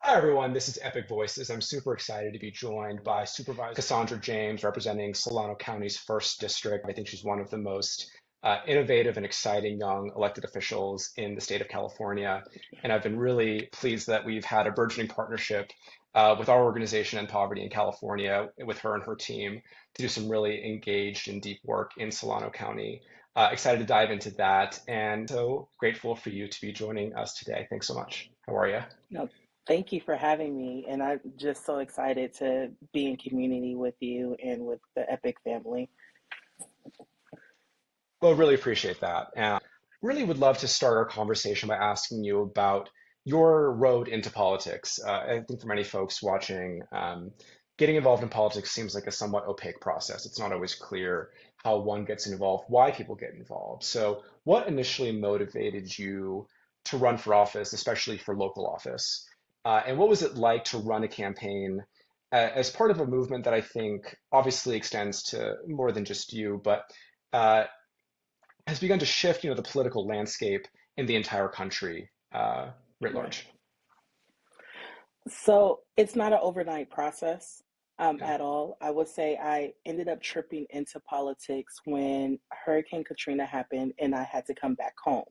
Hi, everyone. This is Epic Voices. I'm super excited to be joined by Supervisor Cassandra James, representing Solano County's first district. I think she's one of the most innovative and exciting young elected officials in the state of California. And I've been really pleased that we've had a burgeoning partnership with our organization and Poverty in California with her and her team to do some really engaged and deep work in Solano County. Excited to dive into that and so grateful for you to be joining us today. Thanks so much. How are you? No, thank you for having me. And I'm just so excited to be in community with you and with the Epic family. Well, really appreciate that. And really would love to start our conversation by asking you about your road into politics. I think for many folks watching, getting involved in politics seems like a somewhat opaque process. It's not always clear how one gets involved, why people get involved. So, what initially motivated you to run for office, especially for local office? And what was it like to run a campaign as part of a movement that I think obviously extends to more than just you, but uh, has begun to shift, the political landscape in the entire country, writ Right. large. So it's not an overnight process Okay. at all. I would say I ended up tripping into politics when Hurricane Katrina happened and I had to come back home.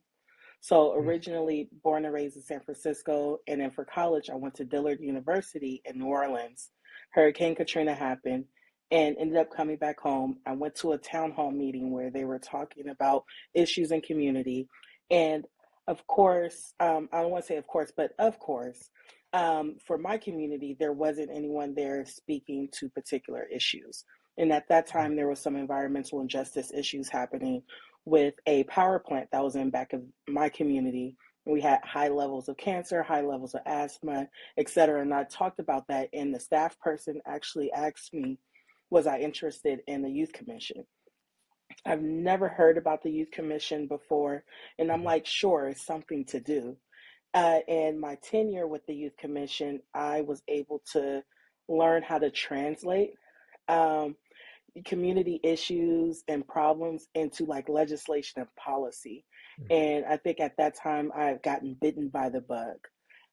So Mm. originally born and raised in San Francisco, and then for college, I went to Dillard University in New Orleans. Hurricane Katrina happened and ended up coming back home. I went to a town hall meeting where they were talking about issues in community. And of course, I don't want to say of course, but of course, for my community, there wasn't anyone there speaking to particular issues. And at that time, there was some environmental injustice issues happening with a power plant that was in back of my community. We had high levels of cancer, high levels of asthma, et cetera. And I talked about that, and the staff person actually asked me, was I interested in the youth commission? I've never heard about the youth commission before. And I'm like, sure, it's something to do. In my tenure with the Youth Commission, I was able to learn how to translate um, community issues and problems into like legislation and policy. And I think at that time I had gotten bitten by the bug.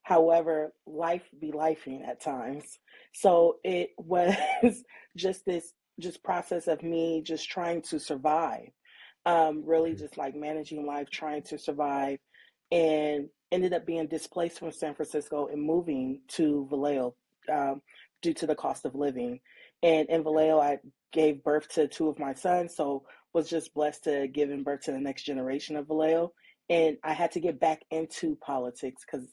However, life be lifing at times. So it was just this just process of me just trying to survive. Really just like managing life, trying to survive, and ended up being displaced from San Francisco and moving to Vallejo um, due to the cost of living. And in Vallejo, I gave birth to two of my sons, so was just blessed to giving birth to the next generation of Vallejo. And I had to get back into politics because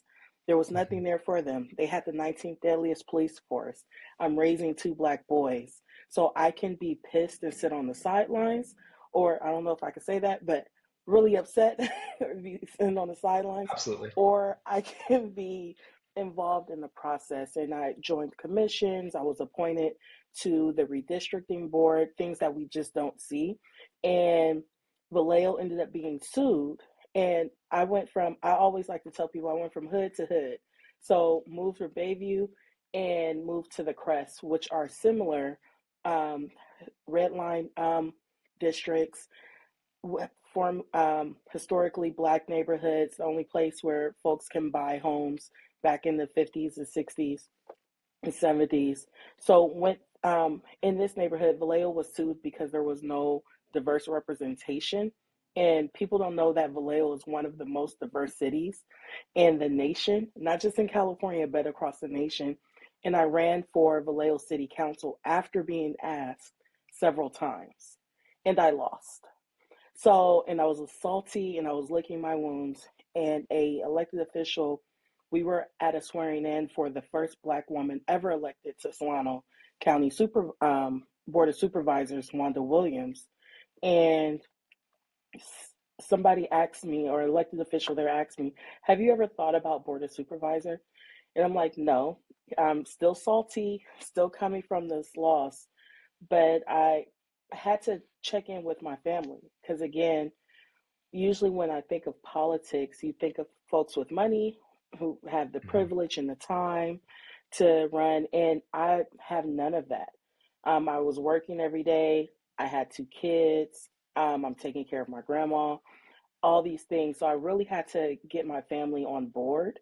there was nothing there for them. They had the 19th deadliest police force. I'm raising two black boys. So I can be pissed and sit on the sidelines, or I don't know if I can say that, but really upset or be sitting on the sidelines, Absolutely. or I can be involved in the process. And I joined commissions. I was appointed to the redistricting board, things that we just don't see. And Vallejo ended up being sued. And I always like to tell people I went from hood to hood. So moved from Bayview and moved to the Crest, which are similar um, red line districts, form historically black neighborhoods, the only place where folks can buy homes back in the 50s and 60s and 70s. So when in this neighborhood, Vallejo was sued because there was no diverse representation. And people don't know that Vallejo is one of the most diverse cities in the nation, not just in California, but across the nation. And I ran for Vallejo City Council after being asked several times, and I lost. So, and I was salty and I was licking my wounds. And a elected official, we were at a swearing in for the first black woman ever elected to Solano County Board of Supervisors, Wanda Williams. And somebody asked me, or elected official there asked me, have you ever thought about Board of Supervisor? And I'm like, no, I'm still salty, still coming from this loss, but I had to check in with my family because, again, usually when I think of politics, you think of folks with money who have the Mhm. privilege and the time to run, and I have none of that. I was working every day. I had two kids. I'm taking care of my grandma, all these things. So I really had to get my family on board.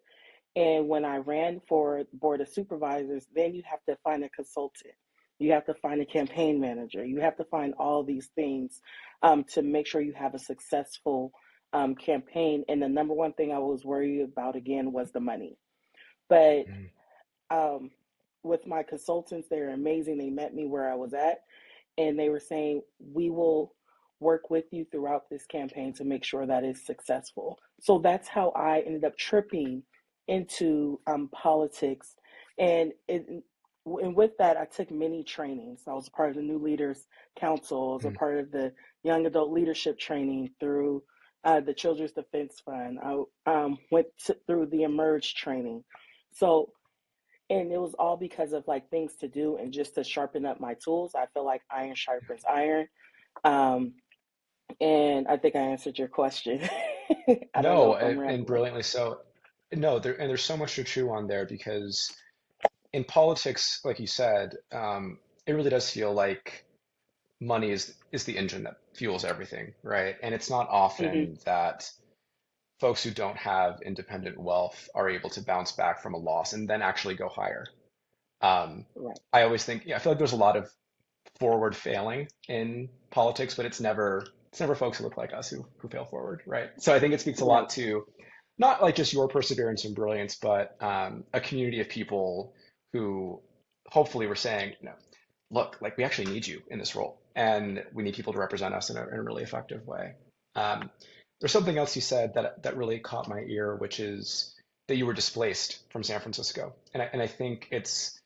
And when I ran for board of supervisors, then you have to find a consultant. You have to find a campaign manager. You have to find all these things to make sure you have a successful campaign. And the number one thing I was worried about again was the money. But Mm. um, with my consultants, they're amazing. They met me where I was at, and they were saying, we will work with you throughout this campaign to make sure that it's successful. So that's how I ended up tripping into politics. And and with that, I took many trainings. I was a part of the New Leaders Council. I was a Mm. part of the Young Adult Leadership Training through the Children's Defense Fund. I through the Emerge training. So, and it was all because of like things to do and just to sharpen up my tools. I feel like iron sharpens iron. Um, and I think I answered your question. I don't know No, if I'm and rambling. brilliantly so. No, there's so much to chew on there because in politics, like you said, it really does feel like money is the engine that fuels everything, right? And it's not Hmm. often that folks who don't have independent wealth are able to bounce back from a loss and then actually go higher. Um, Right. I always think, yeah, I feel like there's a lot of forward failing in politics, but it's never folks who look like us who fail forward, right? So I think it speaks a lot Right. to not like just your perseverance and brilliance, but a community of people who hopefully were saying, look, like we actually need you in this role, and we need people to represent us in a really effective way. Um, there's something else you said that really caught my ear, which is that you were displaced from San Francisco, and I think it's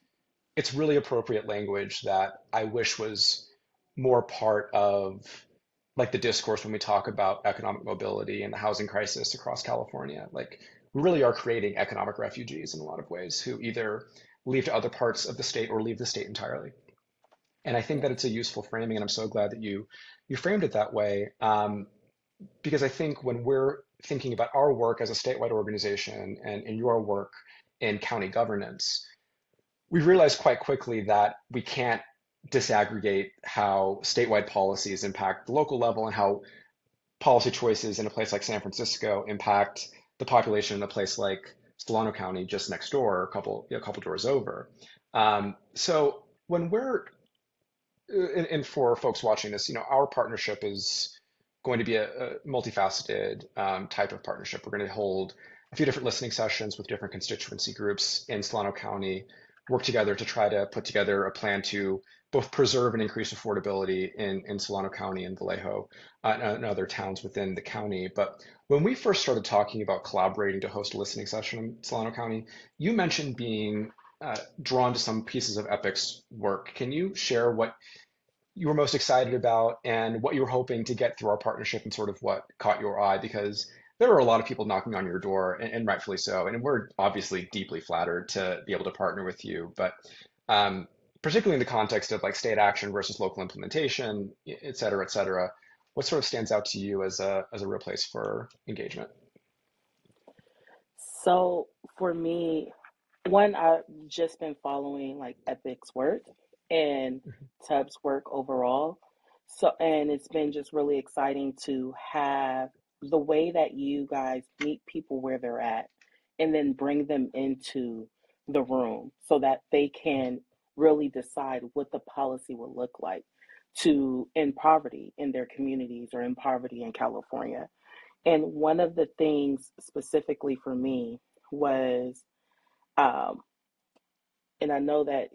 really appropriate language that I wish was more part of like the discourse when we talk about economic mobility and the housing crisis across California. Like we really are creating economic refugees in a lot of ways who either leave to other parts of the state or leave the state entirely. And I think that Yes. it's a useful framing, and I'm so glad that you framed it that way. Because I think when we're thinking about our work as a statewide organization and your work in county governance, we realized quite quickly that we can't disaggregate how statewide policies impact the local level and how policy choices in a place like San Francisco impact the population in a place like Solano County just next door, a couple doors over. So when we're and for folks watching this, our partnership is going to be a multifaceted type of partnership. We're going to hold a few different listening sessions with different constituency groups in Solano County, work together to try to put together a plan to both preserve and increase affordability in Solano County and Vallejo and other towns within the county. But when we first started talking about collaborating to host a listening session in Solano County, you mentioned being drawn to some pieces of Epic's work. Can you share what you were most excited about and what you were hoping to get through our partnership and sort of what caught your eye? Because there are a lot of people knocking on your door, and rightfully so. And we're obviously deeply flattered to be able to partner with you. But um, particularly in the context of like state action versus local implementation, et cetera, what sort of stands out to you as a real place for engagement? So for me, one, I've just been following like Epic's work and Tubbs' work overall. So, and it's been just really exciting to have the way that you guys meet people where they're at and then bring them into the room so that they can really decide what the policy will look like to end poverty in their communities or in poverty in California. And one of the things specifically for me was, um, and I know that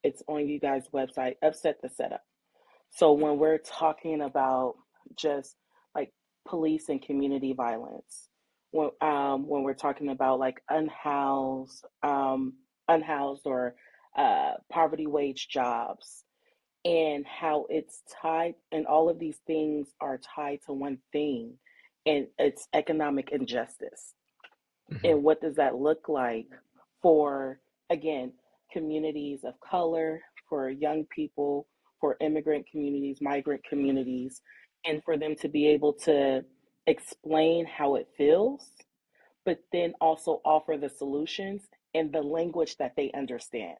it's on you guys' website, upset the setup. So when we're talking about just like police and community violence, when we're talking about like unhoused or poverty wage jobs, and how it's tied, and all of these things are tied to one thing, and it's economic injustice. Hmm. And what does that look like for, again, communities of color, for young people, for immigrant communities, migrant communities, and for them to be able to explain how it feels, but then also offer the solutions in the language that they understand.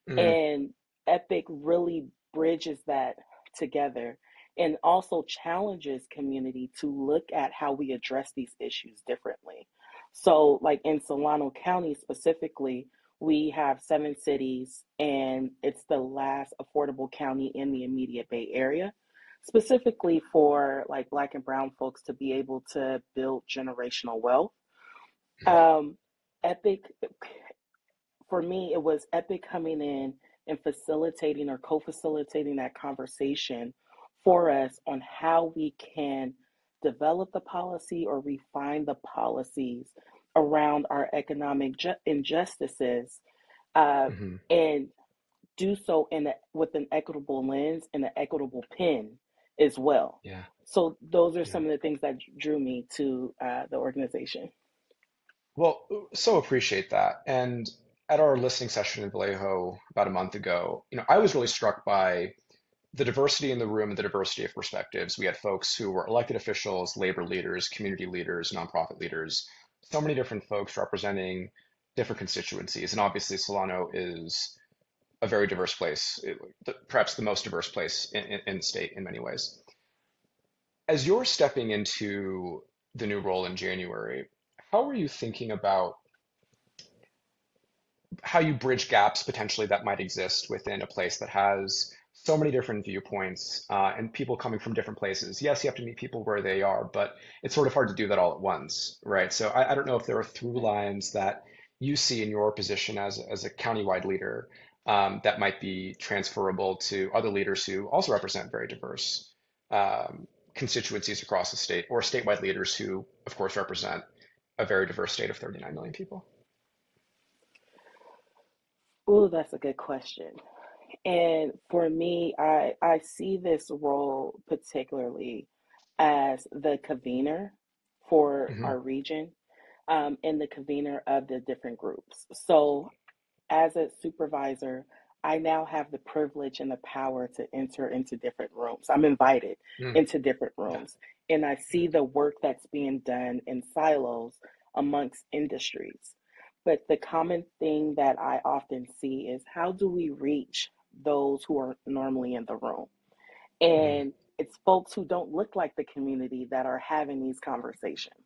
Mm. And Epic really bridges that together and also challenges community to look at how we address these issues differently. So, like in Solano County specifically, we have 7 cities, and it's the last affordable county in the immediate Bay Area, specifically for like Black and Brown folks to be able to build generational wealth. Um, Epic, for me, it was Epic coming in and facilitating or co facilitating that conversation for us on how we can develop the policy or refine the policies around our economic injustices, uh, Hmm. and do so with an equitable lens and an equitable pen as well. Yeah, So, those are yeah. some of the things that drew me to the organization. Well, so appreciate that. And at our listening session in Vallejo about a month ago, I was really struck by the diversity in the room and the diversity of perspectives. We had folks who were elected officials, labor leaders, community leaders, nonprofit leaders, so many different folks representing different constituencies. And obviously, Solano is a very diverse place, perhaps the most diverse place in the state in many ways. As you're stepping into the new role in January, how are you thinking about how you bridge gaps potentially that might exist within a place that has so many different viewpoints and people coming from different places? Yes, you have to meet people where they are, but it's sort of hard to do that all at once, right? So I don't know if there are through lines that you see in your position as a countywide leader that might be transferable to other leaders who also represent very diverse constituencies across the state, or statewide leaders who, of course, represent a very diverse state of 39 million people. Oh, that's a good question. And for me, I see this role particularly as the convener for Hmm. our region, and the convener of the different groups. So, as a supervisor, I now have the privilege and the power to enter into different rooms. I'm invited Mm. into different Yeah. rooms, and I see the work that's being done in silos amongst industries. But the common thing that I often see is, how do we reach those who are normally in the room? Mm. And it's folks who don't look like the community that are having these conversations.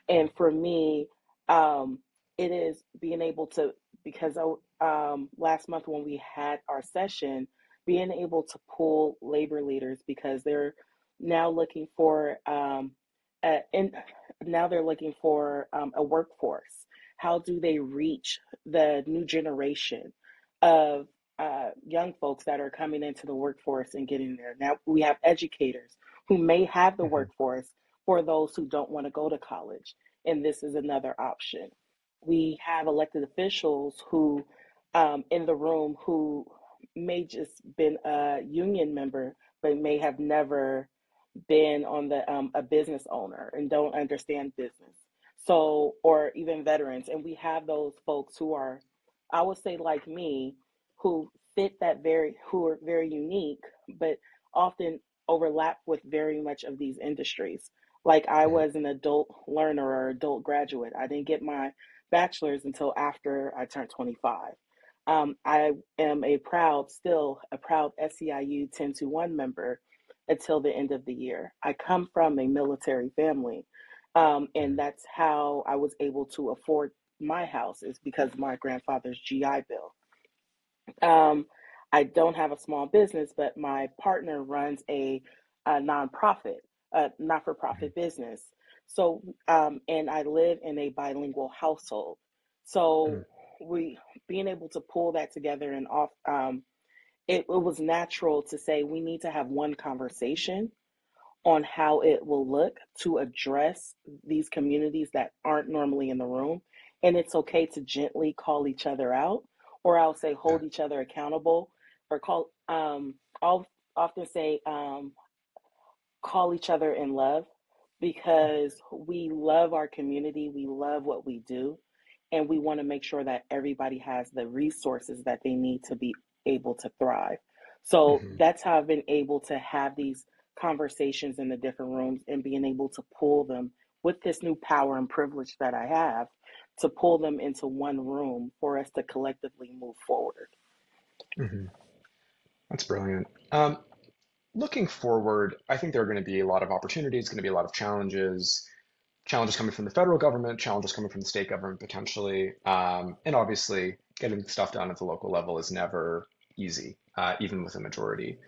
And for me, um, it is being able to, because last month when we had our session, being able to pull labor leaders because they're now looking for, and now they're looking for a workforce. How do they reach the new generation of young folks that are coming into the workforce and getting there? Now we have educators who may have the Mhm. workforce for those who don't want to go to college, and this is another option. We have elected officials who, in the room, who may just been a union member, but may have never been on the a business owner and don't understand business. So, or even veterans, and we have those folks who are, I would say, like me, who fit that who are very unique, but often overlap with very much of these industries. Like I Mhm. was an adult learner or adult graduate. I didn't get my bachelor's until after I turned 25. I am still a proud SEIU 10-1 member until the end of the year. I come from a military family, and Mhm. that's how I was able to afford my house, is because of my grandfather's GI Bill. Um, I don't have a small business, but my partner runs a nonprofit, a not for Mhm. profit business. So, and I live in a bilingual household. Mhm. So, we being able to pull that together and off, it was natural to say we need to have one conversation on how it will look to address these communities that aren't normally in the room. And it's okay to gently call each other out, or I'll say Yeah. hold each other accountable, or I'll often say, call each other in love, because we love our community, we love what we do, and we want to make sure that everybody has the resources that they need to be able to thrive. So Mhm. that's how I've been able to have these conversations in the different rooms and being able to pull them with this new power and privilege that I have, to pull them into one room for us to collectively move forward. Mhm. That's brilliant. Looking forward, I think there are going to be a lot of opportunities, going to be a lot of challenges. challenges coming from the federal government, challenges coming from the state government potentially, and obviously getting stuff done at the local level is never easy, even with a majority.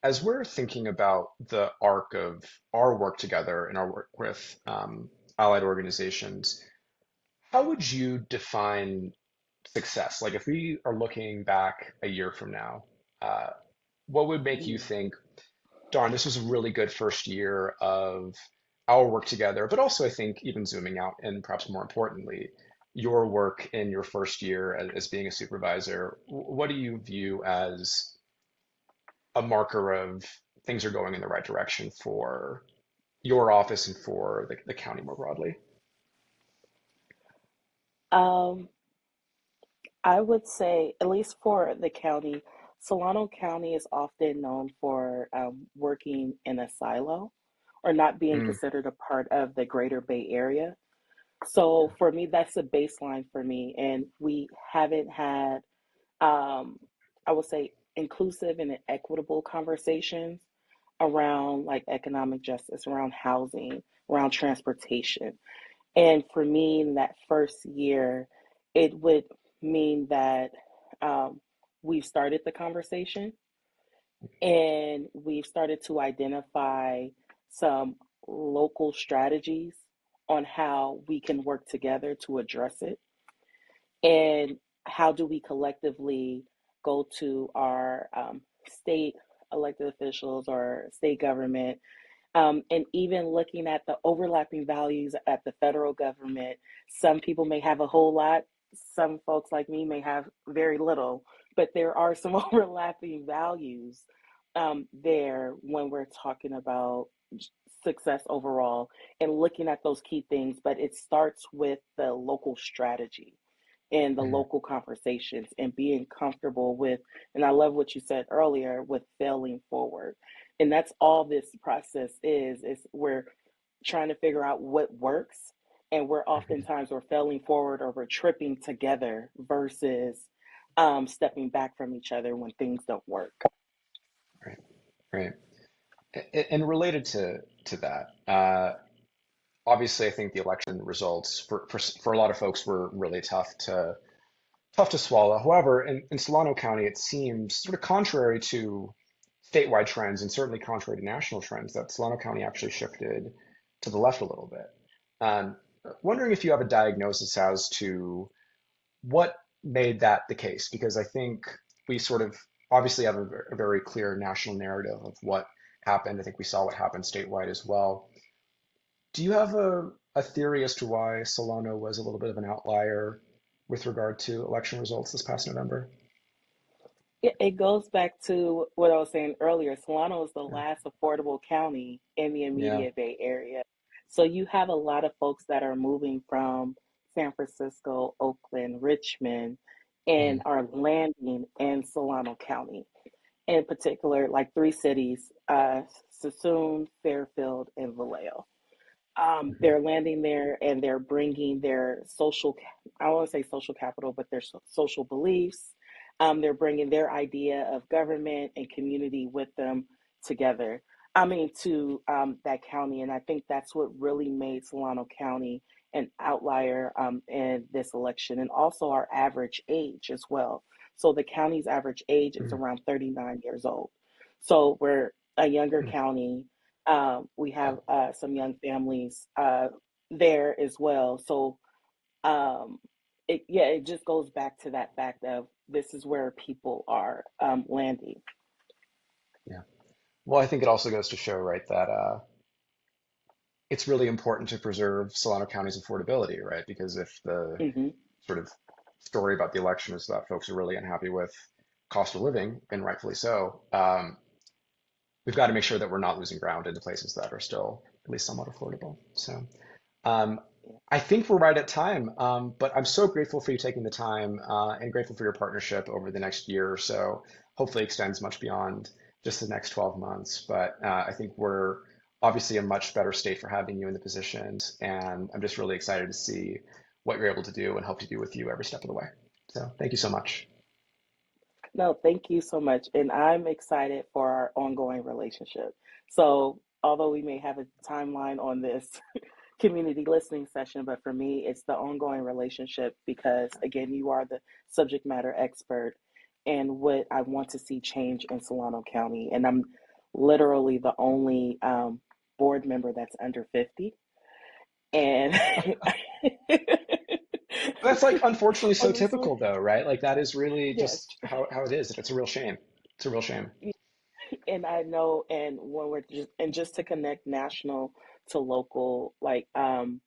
As we're thinking about the arc of our work together and our work with allied organizations, how would you define success? Like if we are looking back a year from now, uh, what would make you Mm. think, darn, this was a really good first year of our work together, but also I think even zooming out and perhaps more importantly, your work in your first year as being a supervisor, what do you view as a marker of things are going in the right direction for your office and for the county more broadly? Um, I would say, at least for the county, Solano County is often known for working in a silo or not being Mm, considered a part of the greater Bay Area. So for me, that's a baseline for me. And we haven't had, um, I would say, inclusive and equitable conversations around like economic justice, around housing, around transportation. And for me, in that first year, it would mean that um, we've started the conversation and we've started to identify some local strategies on how we can work together to address it. And how do we collectively go to our state elected officials or state government, and even looking at the overlapping values at the federal government. Some people may have a whole lot, some folks like me may have very little, but there are some overlapping values there when we're talking about success overall and looking at those key things. But it starts with the local strategy and the mm, local conversations and being comfortable with, and I love what you said earlier, with failing forward. And that's all this process is we're trying to figure out what works, and mhm. we're failing forward or we're tripping together versus stepping back from each other when things don't work. Right, right. And related to that, obviously, I think the election results for a lot of folks were really tough to swallow. However, in Solano County, it seems sort of contrary to statewide trends and certainly contrary to national trends that Solano County actually shifted to the left a little bit. Um, Wondering if you have a diagnosis as to what made that the case, because I think we sort of obviously have a very clear national narrative of what happened. I think we saw what happened statewide as well. Do you have a theory as to why Solano was a little bit of an outlier with regard to election results this past November? It goes back to what I was saying earlier. Solano is the Yeah. last affordable county in the Yeah. immediate Bay Area. So you have a lot of folks that are moving from San Francisco, Oakland, Richmond, and Mm, are landing in Solano County. In particular, like three cities, Sassoon, Fairfield, and Vallejo. mhm, They're landing there and they're bringing their I don't want to say social capital, but their social beliefs. They're bringing their idea of government and community with them together. I mean, to that county. And I think that's what really made Solano County an outlier in this election, and also our average age as well. So the county's average age is mm, around 39 years old. So we're a younger mm. county. We Yeah. have some young families there as well. So um, it just goes back to that fact of this is where people are landing. Yeah. Well, I think it also goes to show, right, that it's really important to preserve Solano County's affordability, right? Because if the Hmm. sort of story about the election is that folks are really unhappy with cost of living, and rightfully so, we've got to make sure that we're not losing ground into places that are still at least somewhat affordable. So um, I think we're right at time, but I'm so grateful for you taking the time and grateful for your partnership over the next year or so. Hopefully extends much beyond just the next 12 months, but I think we're obviously a much better state for having you in the positions, and I'm just really excited to see what you're able to do and hope to do with you every step of the way. So thank you so much. No, thank you so much. And I'm excited for our ongoing relationship. So although we may have a timeline on this, community listening session, but for me, it's the ongoing relationship because, again, you are the subject matter expert and what I want to see change in Solano County. And I'm literally the only board member that's under 50. And That's like unfortunately so honestly, typical though, right? Like that is really yes. just how it is. And it's a real shame. It's a real shame. And I know, and when we're just, and just to connect national to local, like, am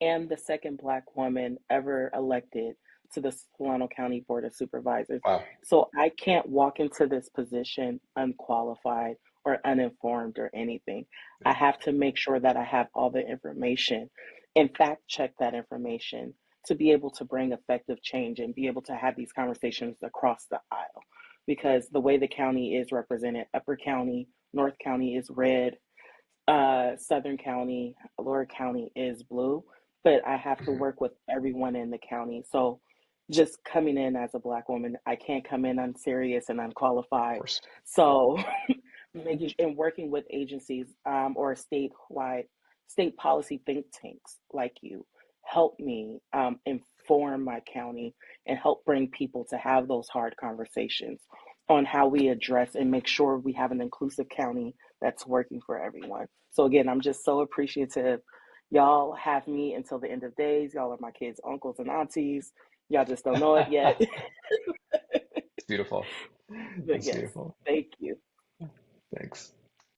the second Black woman ever elected to the Solano County Board of Supervisors. Wow. So I can't walk into this position unqualified or uninformed or anything. I have to make sure that I have all the information and fact check that information to be able to bring effective change and be able to have these conversations across the aisle. Because the way the county is represented, Upper County, North County is red, Southern County, Lower County is blue, but I have to Mhm. work with everyone in the county. So just coming in as a Black woman, I can't come in unserious and Of unqualified. course. So making and working with agencies or state policy think tanks like you help me inform my county and help bring people to have those hard conversations on how we address and make sure we have an inclusive county that's working for everyone. So again, I'm just so appreciative. Y'all have me until the end of days. Y'all are my kids' uncles and aunties. Y'all just don't know it yet. It's beautiful. But It's yes, beautiful. thank you. Thanks.